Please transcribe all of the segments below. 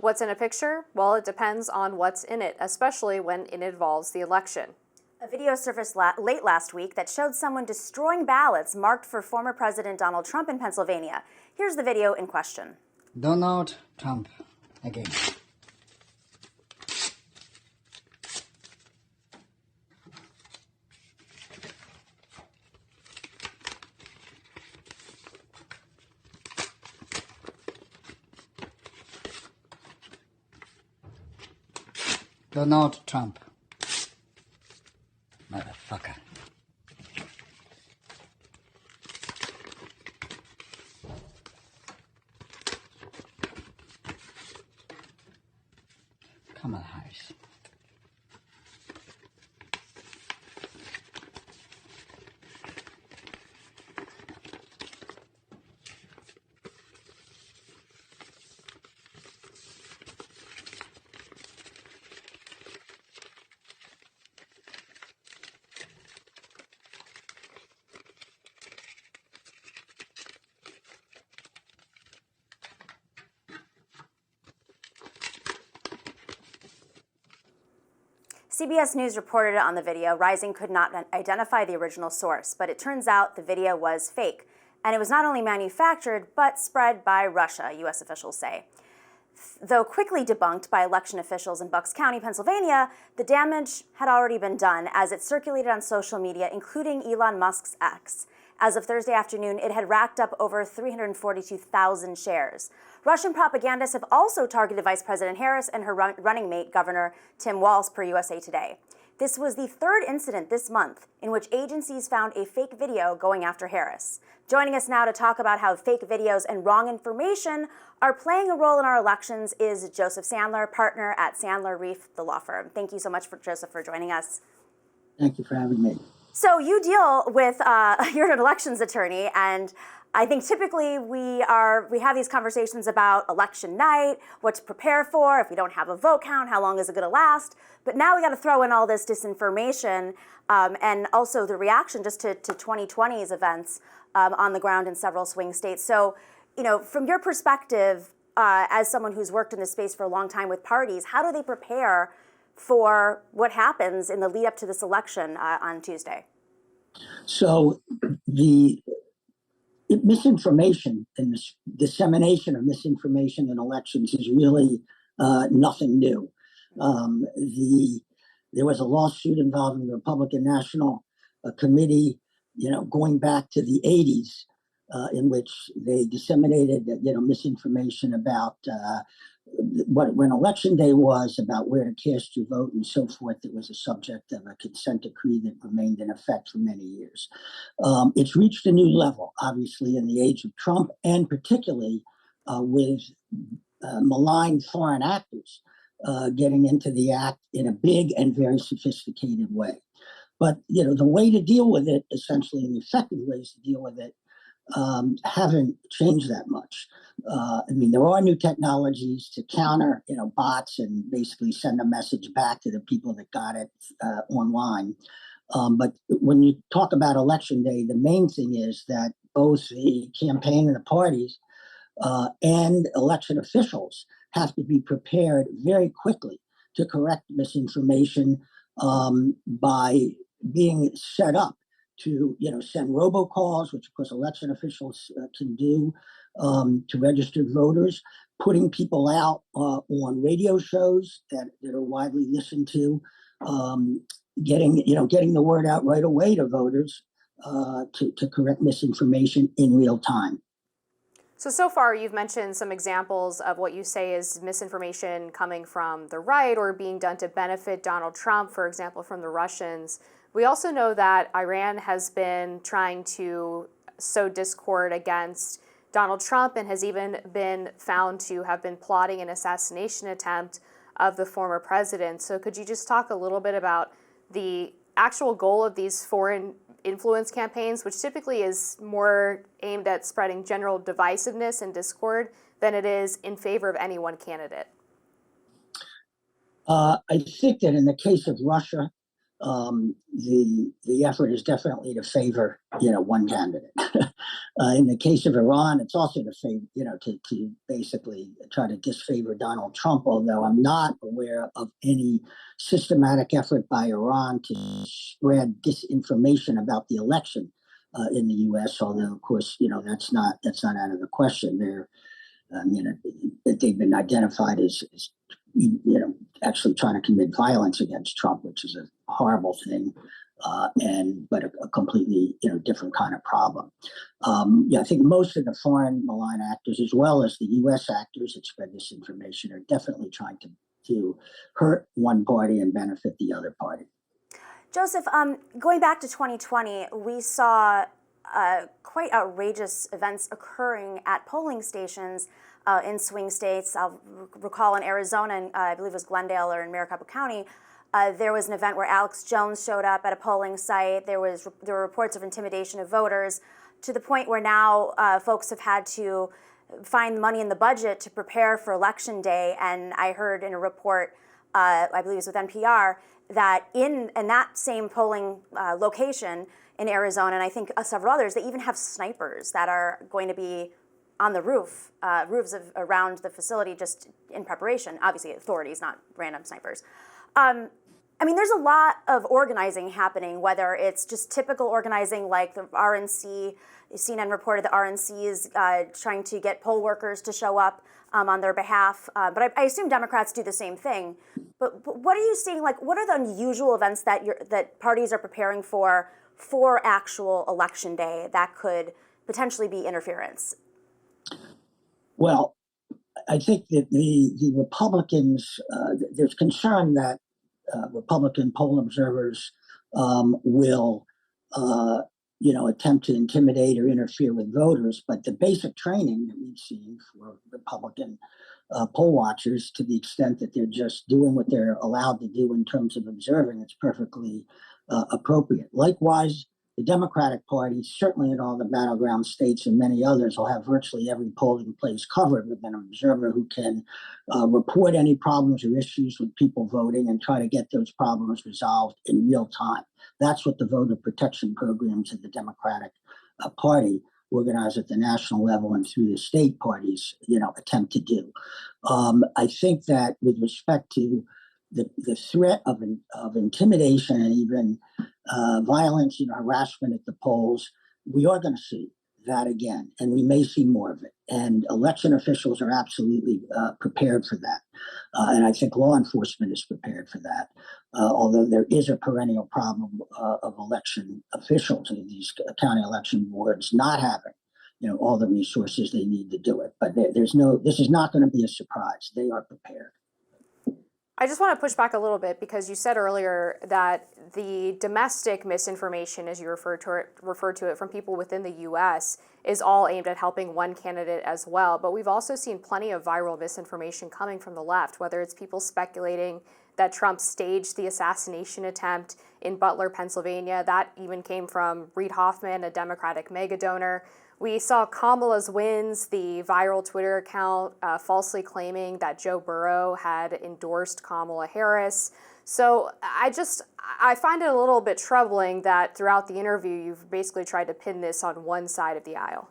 What's in a picture? Well, it depends on what's in it, especially when it involves the election. A video surfaced late last week that showed someone destroying ballots marked for former President Donald Trump in Pennsylvania. Here's the video in question. Donald Trump again. Donald Trump. Motherfucker. Kamala Harris. CBS News reported on the video. Rising could not identify the original source, but it turns out the video was fake. And it was not only manufactured, but spread by Russia, U.S. officials say. Though quickly debunked by election officials in Bucks County, Pennsylvania, the damage had already been done as it circulated on social media, including Elon Musk's X. As of Thursday afternoon, it had racked up over 342,000 shares. Russian propagandists have also targeted Vice President Harris and her running mate, Governor Tim Walz, per USA Today. This was the third incident this month in which agencies found a fake video going after Harris. Joining us now to talk about how fake videos and wrong information are playing a role in our elections is Joseph Sandler, partner at Sandler Reef, the law firm. Thank you so much, Joseph, for joining us. Thank you for having me. So you deal with, you're an elections attorney, and I think typically we have these conversations about election night, what to prepare for, if we don't have a vote count, how long is it going to last? But now we got to throw in all this disinformation and also the reaction just to 2020's events on the ground in several swing states. So, you know, from your perspective, as someone who's worked in this space for a long time with parties, how do they prepare for what happens in the lead up to this election on Tuesday? So the misinformation and the dissemination of misinformation in elections is really nothing new. There was a lawsuit involving the Republican National Committee, going back to the 80s, in which they disseminated, misinformation about when election day was, about where to cast your vote and so forth. It was a subject of a consent decree that remained in effect for many years. It's reached a new level, obviously, in the age of Trump, and particularly with malign foreign actors getting into the act in a big and very sophisticated way. But, the way to deal with it, essentially, and the effective ways to deal with it, haven't changed that much. There are new technologies to counter, bots and basically send a message back to the people that got it online. But when you talk about election day, the main thing is that both the campaign and the parties and election officials have to be prepared very quickly to correct misinformation by being set up to send robocalls, which of course election officials can do, to registered voters, putting people out on radio shows that are widely listened to, getting the word out right away to voters to correct misinformation in real time. So far you've mentioned some examples of what you say is misinformation coming from the right or being done to benefit Donald Trump, for example, from the Russians. We also know that Iran has been trying to sow discord against Donald Trump and has even been found to have been plotting an assassination attempt of the former president. So could you just talk a little bit about the actual goal of these foreign influence campaigns, which typically is more aimed at spreading general divisiveness and discord than it is in favor of any one candidate? I think that in the case of Russia, the effort is definitely to favor one candidate. In the case of Iran, it's also to favor, to basically try to disfavor Donald Trump. Although I'm not aware of any systematic effort by Iran to spread disinformation about the election in the U.S. Although, of course, that's not out of the question. They've been identified as actually trying to commit violence against Trump, which is a horrible thing. But a completely different kind of problem. I think most of the foreign malign actors, as well as the U.S. actors that spread this information, are definitely trying to hurt one party and benefit the other party. Joseph, going back to 2020, we saw quite outrageous events occurring at polling stations in swing states. I'll recall in Arizona, and I believe it was Glendale or in Maricopa County, there was an event where Alex Jones showed up at a polling site. There were reports of intimidation of voters, to the point where now folks have had to find money in the budget to prepare for Election Day. And I heard in a report, I believe it was with NPR, that in that same polling location in Arizona, and I think several others, they even have snipers that are going to be on the roofs around the facility just in preparation. Obviously, authorities, not random snipers. There's a lot of organizing happening, whether it's just typical organizing like the RNC. CNN reported the RNC is trying to get poll workers to show up on their behalf. But I assume Democrats do the same thing. But what are you seeing? Like, what are the unusual events that parties are preparing for actual Election Day that could potentially be interference? Well, I think that the Republicans, there's concern that Republican poll observers will, attempt to intimidate or interfere with voters. But the basic training that we've seen for Republican poll watchers, to the extent that they're just doing what they're allowed to do in terms of observing, it's perfectly appropriate. Likewise, the Democratic Party, certainly in all the battleground states and many others, will have virtually every polling place covered with an observer who can report any problems or issues with people voting and try to get those problems resolved in real time. That's what the voter protection programs of the Democratic Party, organized at the national level and through the state parties, attempt to do. I think that with respect to the threat of intimidation and even violence, harassment at the polls, we are going to see that again, and we may see more of it. And election officials are absolutely prepared for that. And I think law enforcement is prepared for that. Although there is a perennial problem of election officials in these county election boards not having, all the resources they need to do it. But this is not going to be a surprise. They are prepared. I just want to push back a little bit, because you said earlier that the domestic misinformation, as you referred to it, from people within the U.S. is all aimed at helping one candidate as well. But we've also seen plenty of viral misinformation coming from the left, whether it's people speculating that Trump staged the assassination attempt in Butler, Pennsylvania. That even came from Reid Hoffman, a Democratic mega donor. We saw Kamala's Wins, the viral Twitter account, falsely claiming that Joe Burrow had endorsed Kamala Harris. So I find it a little bit troubling that throughout the interview, you've basically tried to pin this on one side of the aisle.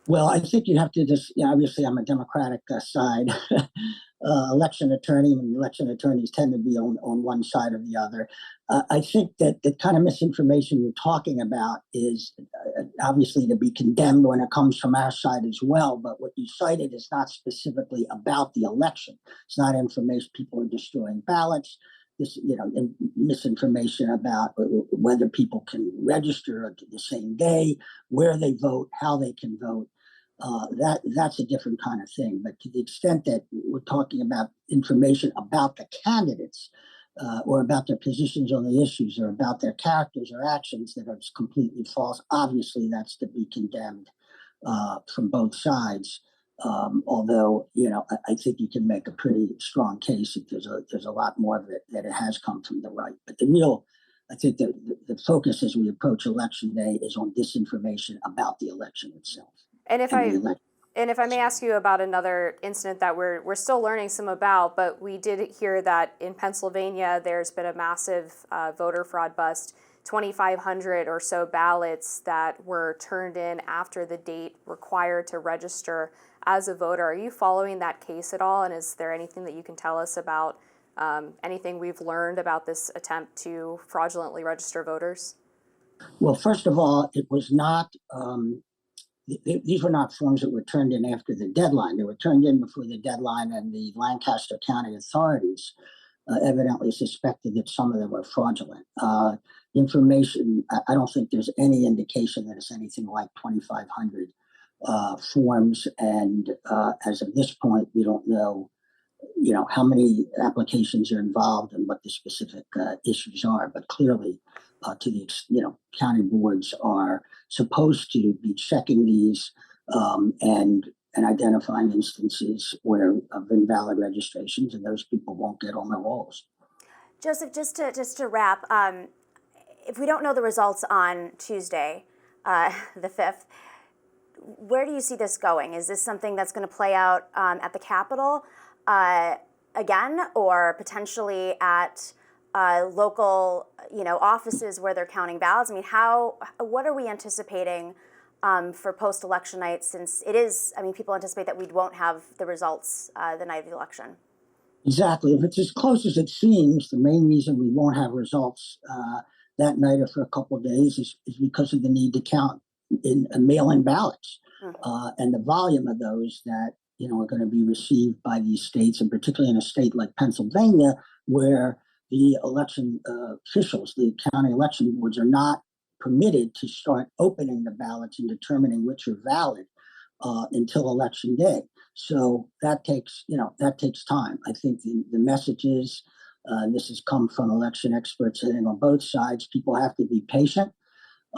Well, I think you have to just, obviously I'm a Democratic side election attorney, and election attorneys tend to be on one side or the other. I think that the kind of misinformation you're talking about is obviously to be condemned when it comes from our side as well. But what you cited is not specifically about the election. It's not information people are destroying ballots. This, misinformation about whether people can register the same day, where they vote, how they can vote. That's a different kind of thing. But to the extent that we're talking about information about the candidates or about their positions on the issues or about their characters or actions that are completely false, obviously that's to be condemned from both sides. Although, I think you can make a pretty strong case that there's a lot more of it that it has come from the right. But I think that the focus as we approach Election Day is on disinformation about the election itself. And if I may ask you about another incident that we're still learning some about, but we did hear that in Pennsylvania there's been a massive voter fraud bust 2,500 or so ballots that were turned in after the date required to register as a voter. Are you following that case at all? And is there anything that you can tell us about anything we've learned about this attempt to fraudulently register voters? Well, first of all, it was not. These were not forms that were turned in after the deadline. They were turned in before the deadline, and the Lancaster County authorities evidently suspected that some of them were fraudulent. Information, I don't think there's any indication that it's anything like 2,500 forms. And as of this point, we don't know, how many applications are involved and what the specific issues are. But clearly, county boards are supposed to be checking these and identifying instances where of invalid registrations, and those people won't get on the rolls. Joseph, just to wrap, if we don't know the results on Tuesday, the 5th, where do you see this going? Is this something that's going to play out at the Capitol again, or potentially at local, offices where they're counting ballots? I mean, what are we anticipating for post-election night, since it is, people anticipate that we won't have the results the night of the election? Exactly. If it's as close as it seems, the main reason we won't have results that night or for a couple of days is because of the need to count in mail-in ballots and the volume of those that are going to be received by these states, and particularly in a state like Pennsylvania, where the election officials, the county election boards, are not permitted to start opening the ballots and determining which are valid until election day. So that takes time. I think the message is, this has come from election experts sitting on both sides. People have to be patient.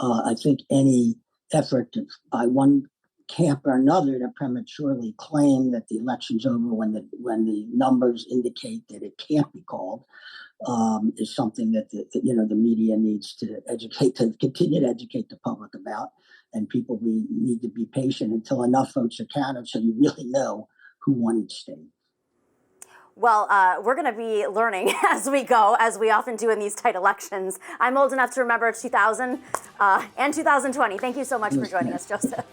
I think any effort by one camp or another to prematurely claim that the election's over when the numbers indicate that it can't be called is something that the media needs to continue to educate the public about. And we need to be patient until enough votes are counted so you really know who won each state. Well, we're going to be learning as we go, as we often do in these tight elections. I'm old enough to remember 2000 and 2020. Thank you so much for joining us, Joseph.